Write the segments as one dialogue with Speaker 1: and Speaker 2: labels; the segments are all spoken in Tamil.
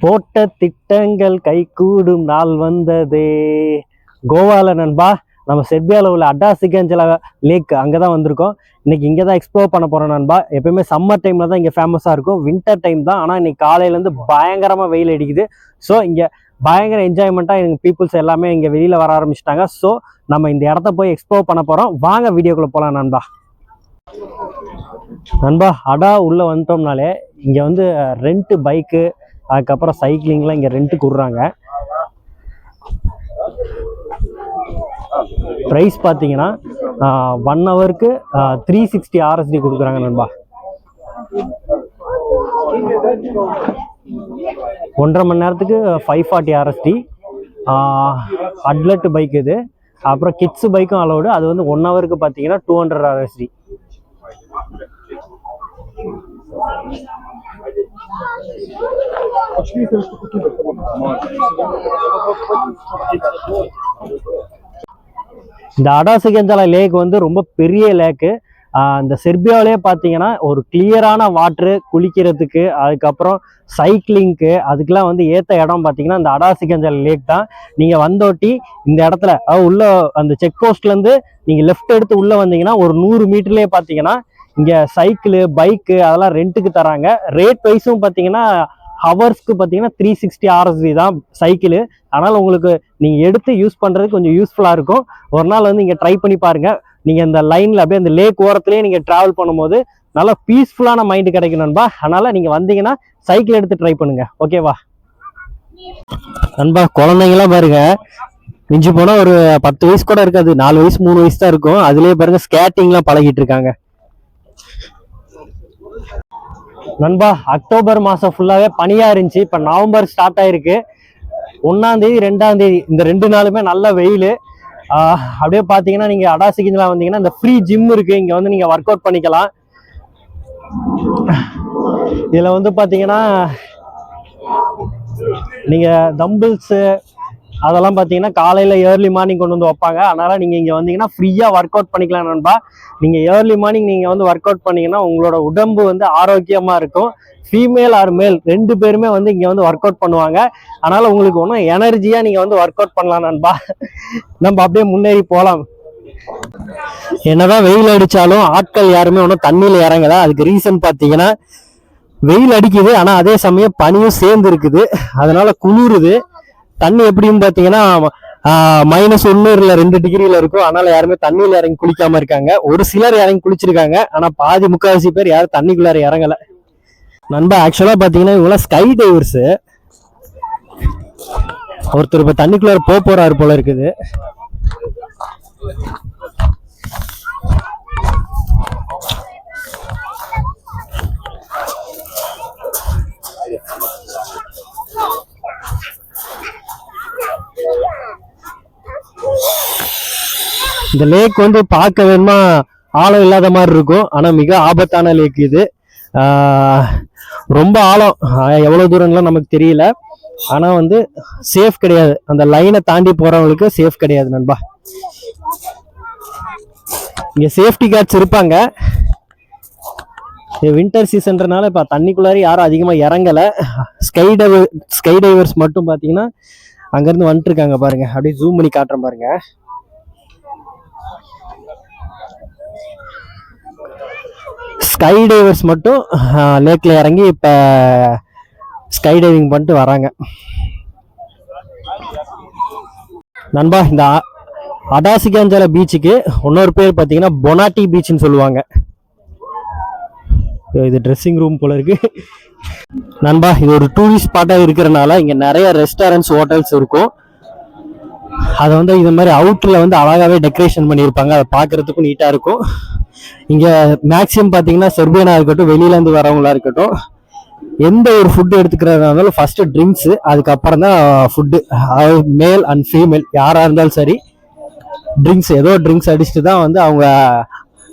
Speaker 1: போட்ட திட்டங்கள் கைகூடும் நாள் வந்ததே. கோவால நண்பா நம்ம செர்பியாவில் உள்ள அடாசிகஞ்சலா லேக் அங்கே தான் வந்திருக்கோம். இன்னைக்கு இங்கே தான் எக்ஸ்ப்ளோர் பண்ண போகிறோம் நண்பா. எப்பயுமே சம்மர் டைமில் தான் இங்கே ஃபேமஸாக இருக்கும், வின்டர் டைம் தான். ஆனால் இன்னைக்கு காலையிலேருந்து பயங்கரமாக வெயில் அடிக்குது. ஸோ இங்கே பயங்கர என்ஜாய்மெண்ட்டாக எங்கள் பீப்புள்ஸ் எல்லாமே இங்கே வெளியில் வர ஆரம்பிச்சிட்டாங்க. ஸோ நம்ம இந்த இடத்த போய் எக்ஸ்ப்ளோர் பண்ண போகிறோம். வாங்க வீடியோக்குள்ளே போகலாம் நண்பா. நண்பா அடா உள்ளே வந்துட்டோம்னாலே இங்கே வந்து ரெண்ட்டு பைக்கு, அதுக்கப்புறம் சைக்கிளிங்லாம் இங்கே ரெண்ட்டுக்கு விட்றாங்க. ப்ரைஸ் பார்த்தீங்கன்னா 1 ஹவருக்கு 360 RSD கொடுக்குறாங்க நண்பா. 1.5 மணி நேரத்துக்கு 540 RSD. அட்லட் பைக் இது. அப்புறம் கிட்ஸு பைக்கும் அலோடு. அது வந்து 1 ஹவருக்கு பார்த்தீங்கன்னா 200 RSD. இந்த அடாசிகஞ்சலா லேக் வந்து ரொம்ப பெரிய லேக்கு. இந்த செர்பியாவிலே பார்த்தீங்கன்னா ஒரு கிளியரான வாட்ரு குளிக்கிறதுக்கு, அதுக்கப்புறம் சைக்கிளிங்க்கு, அதுக்கெல்லாம் வந்து ஏற்ற இடம் பார்த்தீங்கன்னா இந்த அடாசிகஞ்சலா லேக் தான். நீங்கள் வந்தோட்டி இந்த இடத்துல உள்ள அந்த செக் போஸ்ட்லேருந்து நீங்கள் லெஃப்ட் எடுத்து உள்ளே வந்தீங்கன்னா ஒரு 100 மீட்டர்லேயே பார்த்தீங்கன்னா இங்கே சைக்கிளு பைக்கு அதெல்லாம் ரெண்ட்டுக்கு தராங்க. ரேட் வைஸும் பார்த்தீங்கன்னா ஹவர்ஸ்க்கு பார்த்தீங்கன்னா 360 RSD தான் சைக்கிளு. அதனால் உங்களுக்கு நீங்கள் எடுத்து யூஸ் பண்ணுறதுக்கு கொஞ்சம் யூஸ்ஃபுல்லாக இருக்கும். ஒரு நாள் வந்து இங்கே ட்ரை பண்ணி பாருங்கள். நீங்கள் இந்த லைனில் அப்படியே அந்த லேக் ஓரத்துலேயே நீங்கள் ட்ராவல் பண்ணும்போது நல்லா பீஸ்ஃபுல்லான மைண்டு கிடைக்கும் நண்பா. அதனால் நீங்கள் வந்தீங்கன்னா சைக்கிள் எடுத்து ட்ரை பண்ணுங்கள். ஓகேவா நண்பா? குழந்தைங்களாம் பாருங்க, மிஞ்சி போனால் ஒரு 10 வயசு கூட இருக்காது, 4 வயசு 3 வயசு தான் இருக்கும். அதுலேயே பாருங்க ஸ்கேட்டிங்லாம் பழகிட்டு இருக்காங்க நண்பா. அக்டோபர் மாதம் ஃபுல்லாகவே பனியாக இருந்துச்சு. இப்போ நவம்பர் ஸ்டார்ட் ஆகிருக்கு. 1ஆம் தேதி 2ஆம் தேதி இந்த 2 நாளுமே நல்ல வெயில். அப்படியே பார்த்தீங்கன்னா நீங்கள் அடாசிகஞ்சலா வந்தீங்கன்னா இந்த ஃப்ரீ ஜிம் இருக்குது. இங்கே வந்து நீங்கள் ஒர்க் அவுட் பண்ணிக்கலாம். இதில் வந்து பார்த்தீங்கன்னா நீங்கள் தம்பிள்ஸு அதெல்லாம் பார்த்தீங்கன்னா காலையில் ஏர்லி மார்னிங் கொண்டு வந்து வைப்பாங்க. அதனால் நீங்கள் இங்கே வந்தீங்கன்னா ஃப்ரீயாக ஒர்க் அவுட் பண்ணிக்கலாம் நண்பா. நீங்கள் ஏர்லி மார்னிங் நீங்கள் வந்து ஒர்க் அவுட் பண்ணிங்கன்னா உங்களோட உடம்பு வந்து ஆரோக்கியமாக இருக்கும். ஃபீமேல் ஆர் மேல் 2 பேருமே வந்து இங்கே வந்து ஒர்க் அவுட் பண்ணுவாங்க. அதனால் உங்களுக்கு ஒன்றும் எனர்ஜியாக நீங்கள் வந்து ஒர்க் அவுட் பண்ணலாம் நண்பா. நம்ம அப்படியே முன்னேறி போகலாம். என்னதான் வெயில் அடித்தாலும் ஆட்கள் யாருமே ஒன்றும் தண்ணியில் இறங்கல. அதுக்கு ரீசன் பார்த்தீங்கன்னா வெயில் அடிக்குது, ஆனால் அதே சமயம் பனியும் சேர்ந்து இருக்குது. அதனால குளிருது. தண்ணி எப்படின்னு பார்த்தீங்கன்னா -1 இல்லை 2 டிகிரியில் இருக்கும். அதனால யாருமே தண்ணியில் இறங்கி குளிக்காம இருக்காங்க. ஒரு சிலர் இறங்கி குளிச்சிருக்காங்க, ஆனால் பாதி முக்கால்வாசி பேர் யாரும் தண்ணிக்குள்ளார இறங்கலை நண்பா. ஆக்சுவலாக பார்த்தீங்கன்னா இவங்களாம் ஸ்கை டைவர்ஸு. ஒருத்தர் இப்போ தண்ணிக்குள்ளார போறாரு போல இருக்குது. இந்த லேக் வந்து பார்க்க வேணுமா ஆழம் இல்லாத மாதிரி இருக்கும், ஆனால் மிக ஆபத்தான லேக் இது. ரொம்ப ஆழம், எவ்வளோ தூரம்லாம் நமக்கு தெரியல. ஆனால் வந்து சேஃப் கிடையாது. அந்த லைனை தாண்டி போகிறவங்களுக்கு சேஃப் கிடையாது நண்பா. இங்கே சேஃப்டி கார்ட்ஸ் இருப்பாங்க. வின்டர் சீசன்றனால இப்போ தண்ணிக்குள்ளாரி யாரும் அதிகமாக இறங்கலை. ஸ்கை டைவர்ஸ் மட்டும் பார்த்தீங்கன்னா அங்கேருந்து வந்துட்டு இருக்காங்க பாருங்க. அப்படியே ஜூம் பண்ணி காட்டுறேன் பாருங்க. ஸ்கை டைவர்ஸ் மட்டும் லேக்ல இறங்கி இப்போ ஸ்கை டைவிங் பண்ணிட்டு வராங்க நண்பா. இந்த அடாசிகஞ்சலா பீச்சுக்கு இன்னொரு பேர் பார்த்தீங்கன்னா பொனாட்டி பீச்னு சொல்லுவாங்க. இது ட்ரெஸ்ஸிங் ரூம் போல இருக்கு நண்பா. இது ஒரு டூரிஸ்ட் ஸ்பாட்டாக இருக்கிறனால இங்கே நிறைய ரெஸ்டாரண்ட்ஸ் ஹோட்டல்ஸ் இருக்கும். அதை வந்து இது மாதிரி அவுட்டில் வந்து அழகாகவே டெக்கரேஷன் பண்ணியிருப்பாங்க. அதை பார்க்குறதுக்கும் நீட்டாக இருக்கும். இங்கே மேக்ஸிமம் பார்த்தீங்கன்னா செர்பியனாக இருக்கட்டும், வெளியிலேருந்து வரவங்களா இருக்கட்டும், எந்த ஒரு ஃபுட்டு எடுத்துக்கிறதா இருந்தாலும் ஃபஸ்ட்டு ட்ரிங்க்ஸு, அதுக்கப்புறம் தான் ஃபுட்டு. மேல் அண்ட் ஃபீமேல் யாராக இருந்தாலும் சரி ட்ரிங்க்ஸ், ஏதோ ட்ரிங்க்ஸ் அடிச்சுட்டு தான் வந்து அவங்க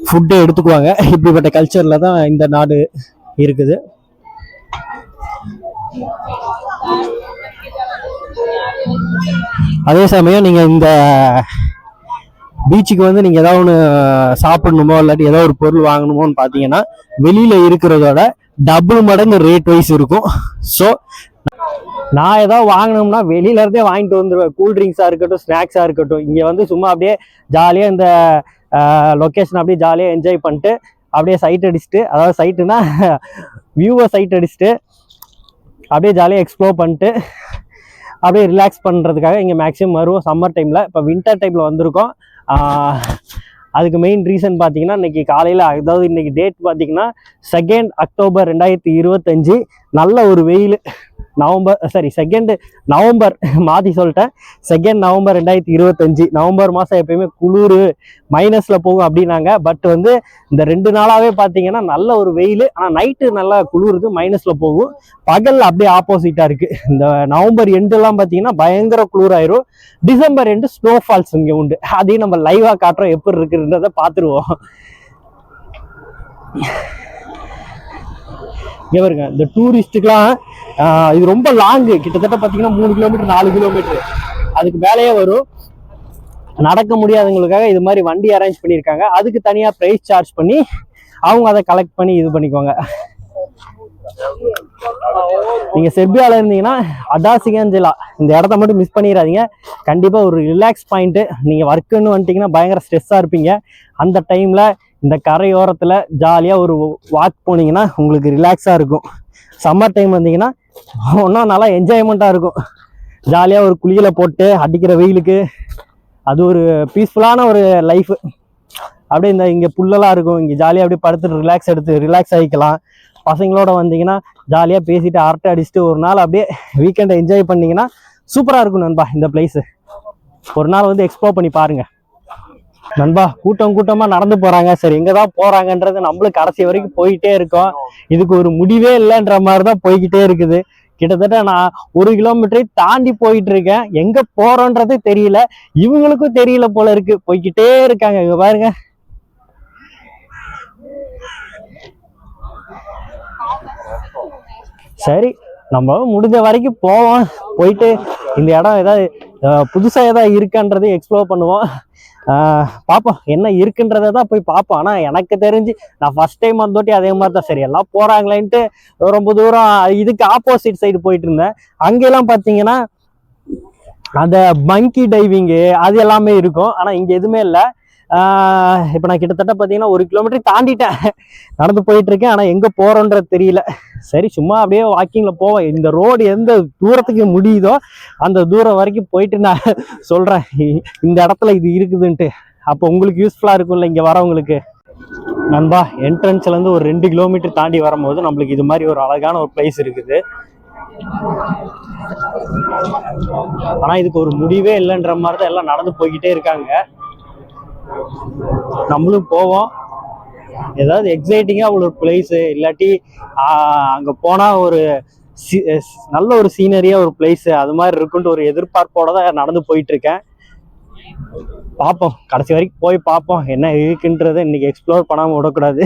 Speaker 1: ஃபுட்டை எடுத்துக்குவாங்க. இப்படிப்பட்ட கல்ச்சரில் தான் இந்த நாடு இருக்குது. அதே சமயம் நீங்கள் இந்த பீச்சுக்கு வந்து நீங்கள் ஏதாவது ஒன்று சாப்பிடணுமோ இல்லாட்டி ஏதோ ஒரு பொருள் வாங்கணுமோன்னு பார்த்தீங்கன்னா வெளியில் இருக்கிறதோட டபுள் மடங்கு ரேட் வைஸ் இருக்கும். ஸோ நான் ஏதாவது வாங்கினோம்னா வெளியில இருந்தே வாங்கிட்டு வந்துடுவேன். கூல்ட்ரிங்க்ஸாக இருக்கட்டும், ஸ்நாக்ஸாக இருக்கட்டும். இங்கே வந்து சும்மா அப்படியே ஜாலியாக இந்த லொக்கேஷன் அப்படியே ஜாலியாக என்ஜாய் பண்ணிட்டு அப்படியே சைட் அடிச்சுட்டு, அதாவது சைட்டுனா வியூவை சைட் அடிச்சுட்டு அப்படியே ஜாலியாக எக்ஸ்ப்ளோர் பண்ணிட்டு அப்படியே ரிலாக்ஸ் பண்ணுறதுக்காக இங்கே மேக்ஸிமம் வருவோம் சம்மர் டைமில். இப்போ வின்டர் டைமில் வந்திருக்கோம். அதுக்கு மெயின் ரீசன் பார்த்தீங்கன்னா இன்றைக்கி காலையில், அதாவது இன்றைக்கி டேட் பார்த்தீங்கன்னா 2 அக்டோபர் 2025. நல்ல ஒரு வெயில். நவம்பர் மாற்றி சொல்லிட்டேன். 2 நவம்பர் 2025. நவம்பர் மாதம் எப்பயுமே குளிர் மைனஸில் போகும் அப்படின்னாங்க. பட் வந்து இந்த 2 நாளாகவே பார்த்தீங்கன்னா நல்ல ஒரு வெயில். ஆனால் நைட்டு நல்லா குளிருது, மைனஸில் போகும். பகல் அப்படியே ஆப்போசிட்டாக இருக்குது. இந்த நவம்பர் எண்டெல்லாம் பார்த்தீங்கன்னா பயங்கர குளிராயிரும். டிசம்பர் எண்டு ஸ்னோஃபால்ஸ் இங்கே உண்டு. அதையும் நம்ம லைவாக காட்டுறோம், எப்படி இருக்குன்றதை பார்த்துருவோம். இங்கே பாருங்க, இந்த டூரிஸ்ட்டுக்கெலாம் இது ரொம்ப லாங்கு. கிட்டத்தட்ட பார்த்தீங்கன்னா 3 கிலோமீட்டர் 4 கிலோமீட்டர் அதுக்கு மேலேயே வரும். நடக்க முடியாதவங்களுக்காக இது மாதிரி வண்டி அரேஞ்ச் பண்ணியிருக்காங்க. அதுக்கு தனியாக ப்ரைஸ் சார்ஜ் பண்ணி அவங்க அதை கலெக்ட் பண்ணி இது பண்ணிக்குவாங்க. நீங்கள் செர்பியாவில் இருந்தீங்கன்னா அடாசிகஞ்சலா இந்த இடத்த மட்டும் மிஸ் பண்ணிடாதீங்க. கண்டிப்பாக ஒரு ரிலாக்ஸ் பாயிண்ட்டு. நீங்கள் ஒர்க்குன்னு வந்துட்டிங்கன்னா பயங்கர ஸ்ட்ரெஸ்ஸாக இருப்பீங்க. அந்த டைமில் இந்த கரையோரத்தில் ஜாலியாக ஒரு வாக் போனீங்கன்னா உங்களுக்கு ரிலாக்ஸாக இருக்கும். சம்மர் டைம் வந்தீங்கன்னா ஒன்றும் நல்லா என்ஜாய்மெண்ட்டாக இருக்கும். ஜாலியாக ஒரு குளியலை போட்டு அடிக்கிற வெயிலுக்கு அது ஒரு பீஸ்ஃபுல்லான ஒரு லைஃபு. அப்படியே இந்த இங்கே புல்லெல்லாம் இருக்கும். இங்கே ஜாலியாக அப்படியே படுத்துட்டு ரிலாக்ஸ் ஆகிக்கலாம். பசங்களோட வந்தீங்கன்னா ஜாலியாக பேசிட்டு அரட்டை அடிச்சுட்டு ஒரு நாள் அப்படியே வீக்கெண்டை என்ஜாய் பண்ணிங்கன்னா சூப்பராக இருக்கும் நண்பா. இந்த பிளேஸு ஒரு நாள் வந்து எக்ஸ்ப்ளோர் பண்ணி பாருங்கள் நண்பா. கூட்டமாக நடந்து போகிறாங்க. சரி, எங்கே தான் போகிறாங்கன்றது நம்மளும் கடைசி வரைக்கும் போயிட்டே இருக்கோம். இதுக்கு ஒரு முடிவே இல்லைன்ற மாதிரி தான் போய்கிட்டே இருக்குது. கிட்டத்தட்ட நான் 1 கிலோமீட்டரை தாண்டி போயிட்டு இருக்கேன். எங்க போறோன்றதே தெரியல, இவங்களுக்கும் தெரியல போல இருக்கு. போய்கிட்டே இருக்காங்க. இங்க பாருங்க. சரி, நம்ம முடிஞ்ச வரைக்கும் போவோம். போயிட்டு இந்த இடம் ஏதாவது புதுசா ஏதாவது இருக்கான்றதை எக்ஸ்ப்ளோர் பண்ணுவோம். பார்ப்போம் என்ன இருக்குன்றதை தான் போய் பார்ப்போம். ஆனால் எனக்கு தெரிஞ்சு நான் ஃபர்ஸ்ட் டைம் வந்தோட்டி அதே மாதிரி தான். சரி, எல்லாம் போகிறாங்களேன்ட்டு ரொம்ப தூரம் இதுக்கு ஆப்போசிட் சைடு போயிட்டு இருந்தேன். அங்கெல்லாம் பார்த்தீங்கன்னா அந்த மங்கி டைவிங்கு அது எல்லாமே இருக்கும். ஆனால் இங்கே எதுவுமே இல்லை. இப்போ நான் கிட்டத்தட்ட பார்த்தீங்கன்னா 1 கிலோமீட்டர் தாண்டிட்டேன். நடந்து போயிட்டு இருக்கேன். ஆனால் எங்கே போகிறோன்றது தெரியல. சரி, சும்மா அப்படியே வாக்கிங்கில் போவேன். இந்த ரோடு எந்த தூரத்துக்கு முடியுதோ அந்த தூரம் வரைக்கும் போயிட்டு நான் சொல்கிறேன் இந்த இடத்துல இது இருக்குதுன்ட்டு. அப்போ உங்களுக்கு யூஸ்ஃபுல்லாக இருக்கும்ல இங்கே வரவங்களுக்கு. நண்பா, என்ட்ரன்ஸ்லேருந்து ஒரு 2 கிலோமீட்டர் தாண்டி வரும்போது நம்மளுக்கு இது மாதிரி ஒரு அழகான ஒரு பிளேஸ் இருக்குது. ஆனால் இதுக்கு ஒரு முடிவே இல்லைன்ற மாதிரி தான் எல்லாம் நடந்து போய்கிட்டே இருக்காங்க. நம்மளும் போவோம். ஏதாவது எக்ஸைட்டிங்காக ஒரு பிளேஸு இல்லாட்டி அங்கே போனால் ஒரு நல்ல ஒரு சீனரியாக ஒரு பிளேஸு அது மாதிரி இருக்குன்ட்டு ஒரு எதிர்பார்ப்போட தான் நடந்து போயிட்டு இருக்கேன். பார்ப்போம், கடைசி வரைக்கும் போய் பார்ப்போம் என்ன இருக்குன்றதை. இன்னைக்கு எக்ஸ்ப்ளோர் பண்ணாமல் விடக்கூடாது.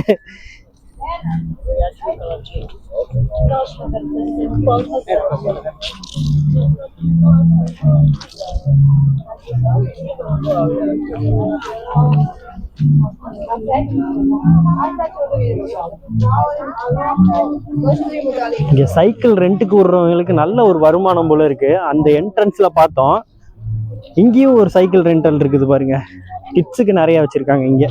Speaker 1: இங்க சைக்கிள் ரெண்ட்டுக்கு விடுறவங்களுக்கு நல்ல ஒரு வருமானம் போல இருக்கு. அந்த என்ட்ரன்ஸ்ல பார்த்தோம். இங்கேயும் ஒரு சைக்கிள் ரெண்டல் இருக்குது பாருங்க. கிட்ஸுக்கு நிறைய வச்சிருக்காங்க இங்க.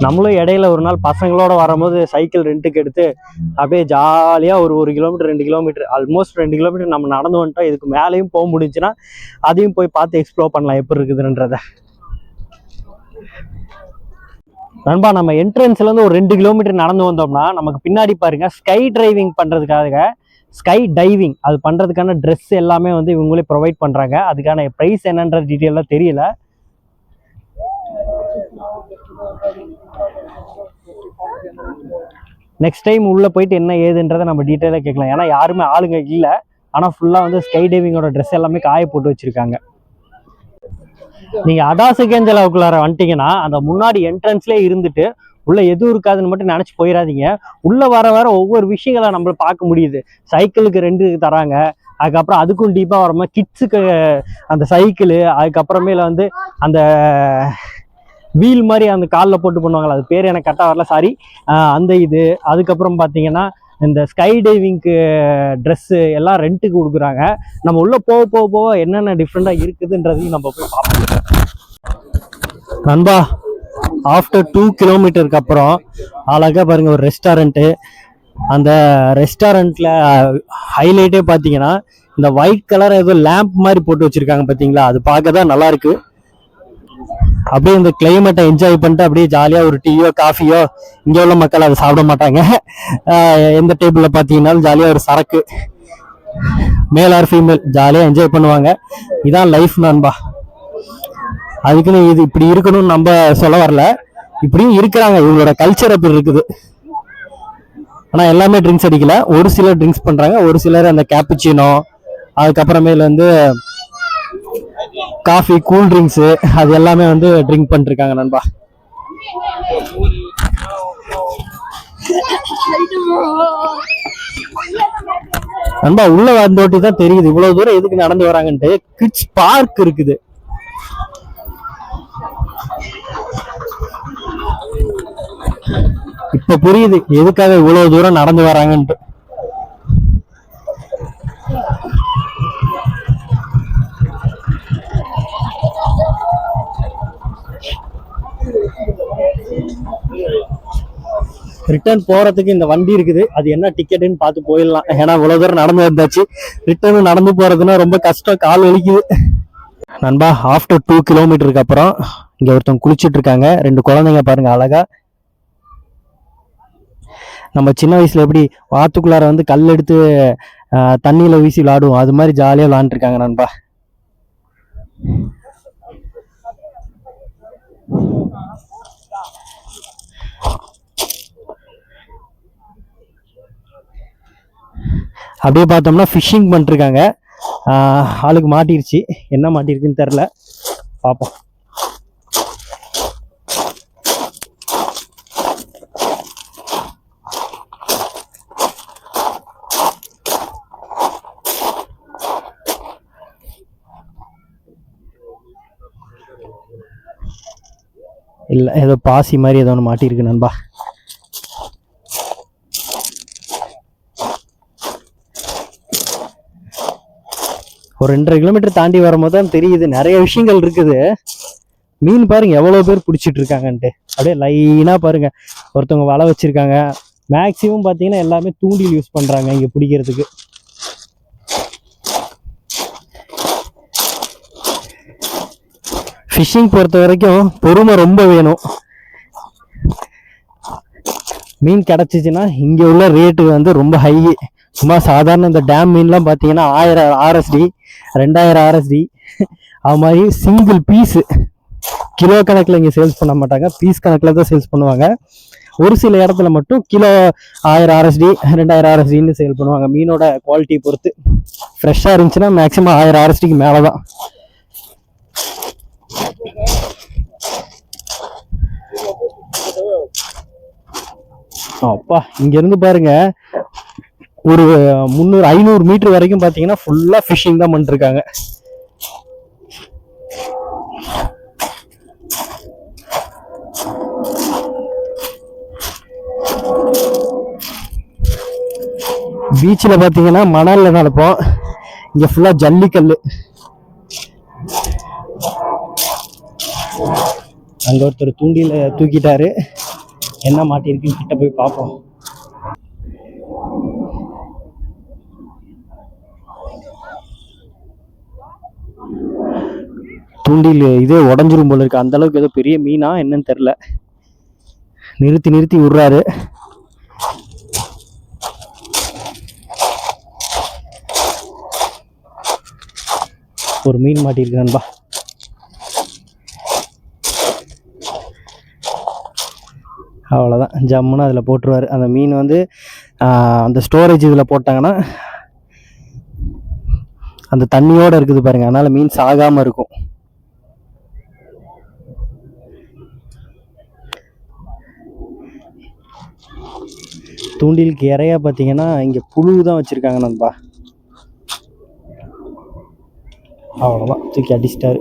Speaker 1: நம்மளும் இடையில ஒரு நாள் பசங்களோட வரும்போது சைக்கிள் ரெண்ட்டுக்கு எடுத்து அப்படியே ஜாலியா ஒரு 1 கிலோமீட்டர் 2 கிலோமீட்டர் ஆல்மோஸ்ட் 2 கிலோமீட்டர் நம்ம நடந்து வந்துட்டோம். இதுக்கு மேலேயும் போக முடிஞ்சுன்னா அதையும் போய் பார்த்து எக்ஸ்ப்ளோர் பண்ணலாம் எப்படி இருக்குதுன்றத. நண்பா, நம்ம என்ட்ரன்ஸ்ல இருந்து ஒரு 2 கிலோமீட்டர் நடந்து வந்தோம்னா நமக்கு பின்னாடி பாருங்க ஸ்கை டிரைவிங் பண்றதுக்காக ஸ்கை டைவிங் அது பண்றதுக்கான ட்ரெஸ் எல்லாமே வந்து இவங்களே ப்ரொவைட் பண்றாங்க. அதுக்கான ப்ரைஸ் என்னன்ற டீட்டெயிலாக தெரியல. நெக்ஸ்ட் டைம் உள்ள போயிட்டு என்ன ஏதுன்றதை நம்ம டீட்டெயிலாக கேட்கலாம். ஏன்னா யாருமே ஆளுங்க இல்லை. ஆனால் ஃபுல்லாக வந்து ஸ்கை டைவிங்கோட ட்ரெஸ் எல்லாமே காய போட்டு வச்சிருக்காங்க. நீங்க அடாசிகஞ்சலாவுக்குள்ளார வந்துட்டீங்கன்னா அந்த முன்னாடி என்ட்ரன்ஸ்லேயே இருந்துட்டு உள்ள எதுவும் இருக்காதுன்னு மட்டும் நினைச்சு போயிடாதீங்க. உள்ள வர வர ஒவ்வொரு விஷயங்களை நம்ம பார்க்க முடியுது. சைக்கிளுக்கு 2 தராங்க, அதுக்கப்புறம் அதுக்கும் டீப்பா வரமா கிட்ஸுக்கு அந்த சைக்கிள், அதுக்கப்புறமேல வந்து அந்த வீல் மாதிரி அந்த காலில் போட்டு பண்ணுவாங்களா, அது பேர் எனக்கு கரெக்டாக வரல, சாரி. அந்த இது, அதுக்கப்புறம் பார்த்தீங்கன்னா இந்த ஸ்கை டைவிங்க்கு ட்ரெஸ்ஸு எல்லாம் ரெண்ட்டுக்கு கொடுக்குறாங்க. நம்ம உள்ளே போக போக போக என்னென்ன டிஃப்ரெண்ட்டாக இருக்குதுன்றதையும் நம்ம போய் பார்ப்போம். நண்பா, ஆஃப்டர் 2 கிலோமீட்டருக்கு அப்புறம் அழகாக பாருங்கள் ஒரு ரெஸ்டாரண்ட்டு. அந்த ரெஸ்டாரண்ட்டில் ஹைலைட்டே பார்த்தீங்கன்னா இந்த ஒயிட் கலர் ஏதோ லேம்ப் மாதிரி போட்டு வச்சுருக்காங்க பார்த்தீங்களா, அது பார்க்க தான் நல்லாயிருக்கு. அப்படியே இந்த கிளைமேட்டை என்ஜாய் பண்ணிட்டு அப்படியே ஜாலியாக ஒரு டீயோ காஃபியோ, இங்கே உள்ள மக்கள் அதை சாப்பிட மாட்டாங்க. எந்த டேபிளில் பார்த்தீங்கன்னாலும் ஜாலியாக ஒரு சரக்கு, மேல் ஆர் ஃபீமேல் ஜாலியாக என்ஜாய் பண்ணுவாங்க. இதான் லைஃப் நண்பா. அதுக்குன்னு இது இப்படி இருக்கணும்னு நம்ம சொல்ல வரல, இப்படியும் இருக்கிறாங்க, இவங்களோட கல்ச்சர் அப்படி இருக்குது. ஆனால் எல்லாமே ட்ரிங்க்ஸ் அடிக்கல, ஒரு சிலர் ட்ரிங்க்ஸ் பண்ணுறாங்க, ஒரு சிலர் அந்த கேப்புச்சினோ, அதுக்கப்புறமேல வந்து காஃபி, கூல் ட்ரிங்க்ஸு, அது எல்லாமே வந்து ட்ரிங்க் பண்ணிருக்காங்க நண்பா. நண்பா உள்ள வந்தோட்டி தான் தெரியுது இவ்வளவு தூரம் எதுக்கு நடந்து வராங்கன்ட்டு. கிட்ஸ் பார்க் இருக்குது. இப்ப புரியுது எதுக்காக இவ்வளவு தூரம் நடந்து வராங்கன்ட்டு. ரிட்டர்ன் போறதுக்கு இந்த வண்டி இருக்குது, அது என்ன டிக்கெட்டுன்னு பார்த்து போயிடலாம். ஏன்னா இவ்வளவு தூரம் நடந்து வந்தாச்சு, ரிட்டர்ன் நடந்து போறதுன்னா ரொம்ப கஷ்டம், கால் வலிக்குது நண்பா. ஆஃப்டர் 2 கிலோமீட்டருக்கு அப்புறம் இங்க ஒருத்தவங்க குளிச்சுட்டு இருக்காங்க, 2 குழந்தைங்க பாருங்க அழகா. நம்ம சின்ன வயசுல எப்படி வாத்துக்குள்ளார வந்து கல் எடுத்து தண்ணியில வீசி விளாடுவோம், அது மாதிரி ஜாலியா விளாண்டுட்டு இருக்காங்க நண்பா. அப்படியே பார்த்தோம்னா ஃபிஷ்ஷிங் பண்ணிருக்காங்க. ஆளுக்கு மாட்டிருச்சு, என்ன மாட்டிருக்குன்னு தெரில, பார்ப்போம். இல்லை ஏதோ பாசி மாதிரி ஏதோ ஒன்று மாட்டிருக்கு நண்பா. ஒரு 2.5 கிலோமீட்டர் தாண்டி வரும்போது தான் தெரியுது நிறைய விஷயங்கள் இருக்குது. மீன் பாருங்க எவ்வளவு பேர் பிடிச்சிட்டு இருக்காங்கன்ட்டு, அப்படியே லைனா பாருங்க. ஒருத்தவங்க வலை வச்சிருக்காங்க, மேக்சிமம் பாத்தீங்கன்னா எல்லாமே தூண்டில் யூஸ் பண்றாங்க இங்க பிடிக்கிறதுக்கு. ஃபிஷிங் பொறுத்த வரைக்கும் பொறுமை ரொம்ப வேணும். மீன் கிடைச்சிச்சுன்னா இங்க உள்ள ரேட்டு வந்து ரொம்ப ஹை. சும்மா சாதாரண இந்த டேம் மீன்லாம் பார்த்தீங்கன்னா 1000 RSD, 2000 RSD, அது மாதிரி சிங்கிள் பீஸு கிலோ கணக்கில் இங்கே சேல்ஸ் பண்ண மாட்டாங்க, பீஸ் கணக்கில் தான் சேல்ஸ் பண்ணுவாங்க. ஒரு சில இடத்துல மட்டும் கிலோ 1000 RSD, 2000 RSDன்னு சேல் பண்ணுவாங்க. மீனோட குவாலிட்டி பொறுத்து ஃப்ரெஷ்ஷாக இருந்துச்சுன்னா மேக்ஸிமம் 1000 RSDக்கு மேலே தான். அப்பா இங்க இருந்து பாருங்க ஒரு 300-500 மீட்டர் வரைக்கும் பாத்தீங்கன்னா ஃபுல்லா ஃபிஷிங் தான் பண்ணிருக்காங்க. பீச்சில் பாத்தீங்கன்னா மணல்ல நடப்போம், இங்க ஃபுல்லா ஜல்லிக்கல். அங்க ஒருத்தர் தூண்டில தூக்கிட்டாரு, என்ன மாட்டிருக்குன்னு கிட்ட போய் பார்ப்போம். தூண்டில் இதே உடஞ்சிரும் போல இருக்கு, அந்த அளவுக்கு ஏதோ பெரிய மீனா என்னன்னு தெரியல. நிறுத்தி நிறுத்தி விடுறாரு. ஒரு மீன் மாட்டிருக்கு நண்பா. அவ்வளோதான், ஜம்முன்னு அதில் போட்டுருவார். அந்த மீன் வந்து அந்த ஸ்டோரேஜ் இதில் போட்டாங்கன்னா அந்த தண்ணியோடு இருக்குது பாருங்க, அதனால மீன் சாகாமல் இருக்கும். தூண்டிலுக்கு இறையா பார்த்தீங்கன்னா இங்கே புழு தான் வச்சுருக்காங்க நண்பா. அவ்வளோதான், தூக்கி அடிச்சிட்டாரு.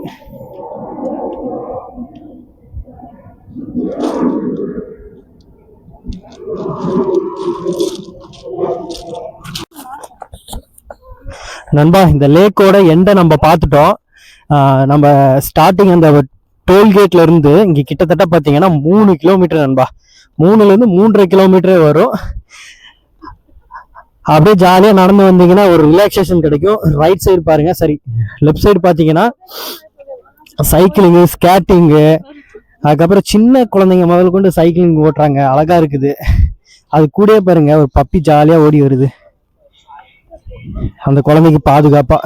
Speaker 1: நண்பா இந்த லேக்கோட எண்டை நம்ம பார்த்துட்டோம். நம்ம ஸ்டார்டிங் அந்த டோல்கேட்ல இருந்து இங்கே கிட்டத்தட்ட பார்த்தீங்கன்னா 3 கிலோமீட்டர் நண்பா. 3லேருந்து 3.5 கிலோமீட்டரே வரும். அப்படியே ஜாலியாக நடந்து வந்தீங்கன்னா ஒரு ரிலாக்ஸேஷன் கிடைக்கும். ரைட் சைடு பாருங்க, சரி லெஃப்ட் சைடு பார்த்தீங்கன்னா சைக்கிளிங்கு, ஸ்கேட்டிங்கு, அதுக்கப்புறம் சின்ன குழந்தைங்க முதல் கொண்டு சைக்கிளிங் ஓட்டுறாங்க, அழகா இருக்குது. அது கூட பாருங்க ஒரு பப்பி ஜாலியாக ஓடி வருது, அந்த குழந்தைக்கு பாதுகாப்பா.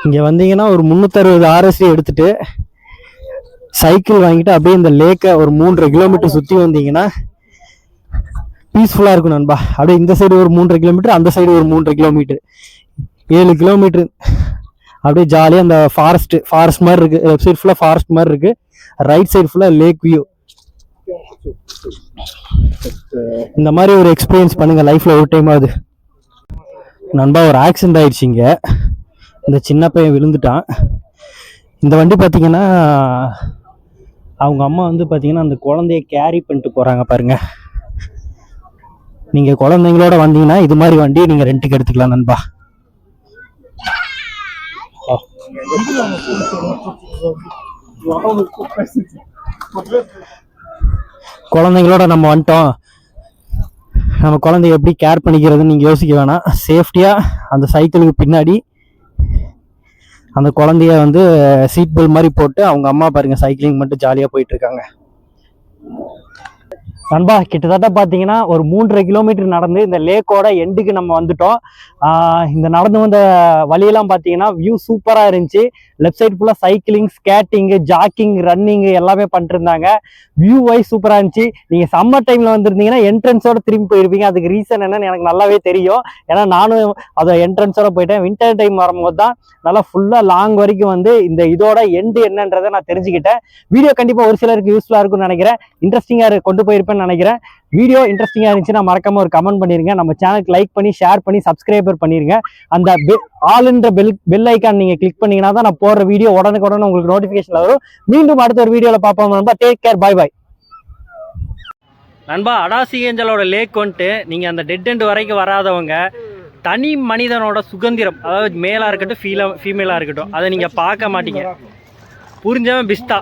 Speaker 1: இங்க வந்தீங்கன்னா ஒரு 360 RSI எடுத்துட்டு சைக்கிள் வாங்கிட்டு அப்படியே இந்த லேக்கை ஒரு 3.5 கிலோமீட்டர் சுத்தி வந்தீங்கன்னா பீஸ்ஃபுல்லா இருக்கும் நண்பா. அப்படியே இந்த சைடு ஒரு 3.5 கிலோமீட்டர், அந்த சைடு ஒரு 3.5 கிலோமீட்டர், 7 கிலோமீட்டர். அப்படியே ஜாலியா அந்த ஃபாரஸ்ட் மாதிரி இருக்கு. லெஃப்ட் சைடு ஃபுல்லா ஃபாரஸ்ட் மாதிரி இருக்கு, ரைட் சைடு ஃபுல்லா லேக் வியூ. இந்த மாதிரி ஒரு எக்ஸ்பீரியன்ஸ் பண்ணுங்க லைஃப்ல ஒரு டைம் ஆகுது. நண்பா ஒரு ஆக்சிடென்ட் ஆயிடுச்சு இங்க. இந்த சின்ன பையன் விழுந்துட்டான். இந்த வண்டி பார்த்தீங்கன்னா அவங்க அம்மா வந்து பார்த்தீங்கன்னா அந்த குழந்தைய கேரி பண்ணிட்டு போறாங்க பாருங்க. நீங்க குழந்தைங்களோட வந்தீங்கன்னா இது மாதிரி வண்டியை நீங்க ரெண்டுக்கு எடுத்துக்கலாம் நண்பா. குழந்தைங்களோட நம்ம வந்துட்டோம், நம்ம குழந்தைய எப்படி கேர் பண்ணிக்கிறதுன்னு நீங்கள் யோசிக்க வேணாம். சேஃப்டியாக அந்த சைக்கிளுக்கு பின்னாடி அந்த குழந்தைய வந்து சீட் பெல்ட் மாதிரி போட்டு அவங்க அம்மா பாருங்க சைக்கிளிங் மட்டும் ஜாலியாக போயிட்டு இருக்காங்க. நண்பா கிட்டத்தட்ட பார்த்தீங்கன்னா ஒரு 3.5 கிலோமீட்டர் நடந்து இந்த லேக்கோட எண்டுக்கு நம்ம வந்துட்டோம். இந்த நடந்து வந்த வழியெல்லாம் பார்த்தீங்கன்னா வியூ சூப்பராக இருந்துச்சு. லெஃப்ட் சைடு ஃபுல்லாக சைக்கிளிங், ஸ்கேட்டிங்கு, ஜாக்கிங், ரன்னிங்கு எல்லாமே பண்ணிட்டு இருந்தாங்க. வியூ வைஸ் சூப்பராக இருந்துச்சு. நீங்கள் சம்மர் டைமில் வந்திருந்தீங்கன்னா என்ட்ரன்ஸோட திரும்பி போயிருப்பீங்க. அதுக்கு ரீசன் என்னன்னு எனக்கு நல்லாவே தெரியும், ஏன்னா நானும் அதை என்ட்ரன்ஸோட போயிட்டேன். வின்டர் டைம் வரும்போது தான் நல்லா ஃபுல்லாக லாங் வரைக்கும் வந்து இந்த இதோட எண்டு என்னன்றதை நான் தெரிஞ்சுக்கிட்டேன். வீடியோ கண்டிப்பாக ஒரு சிலருக்கு யூஸ்ஃபுல்லாக இருக்கும்னு நினைக்கிறேன், இன்ட்ரெஸ்டிங்காக கொண்டு போயிருப்பேன்னு நினைக்கிறேன். வீடியோ இன்ட்ரெஸ்டிங்காக இருந்துச்சுன்னா மறக்காம ஒரு கமெண்ட் பண்ணிருங்க, நம்ம சேனலுக்கு லைக் பண்ணி ஷேர் பண்ணி சப்ஸ்கிரைபர் பண்ணிருங்க. அந்த ஆல்ன்ற பெல் ஐக்கான் நீங்க கிளிக் பண்ணீங்கன்னா தான் நான் போடுற வீடியோ உடனுக்குடனே உங்களுக்கு நோட்டிபிகேஷன் வரும். மீண்டும் அடுத்த ஒரு வீடியோல பார்ப்போம் நண்பா. டேக் கேர், பை பை நண்பா. அடாசி ஏஞ்சலோட லேக் வந்துட்டு நீங்க அந்த டெட் எண்ட் வரைக்கும் வராதவங்க தனி மனிதனோட சுதந்திரம், அதாவது மேலா இருக்கட்டும் ஃபீமேலா இருக்கட்டும், அதை நீங்க பார்க்க மாட்டீங்க. புரிஞ்சவன் பிஸ்தா.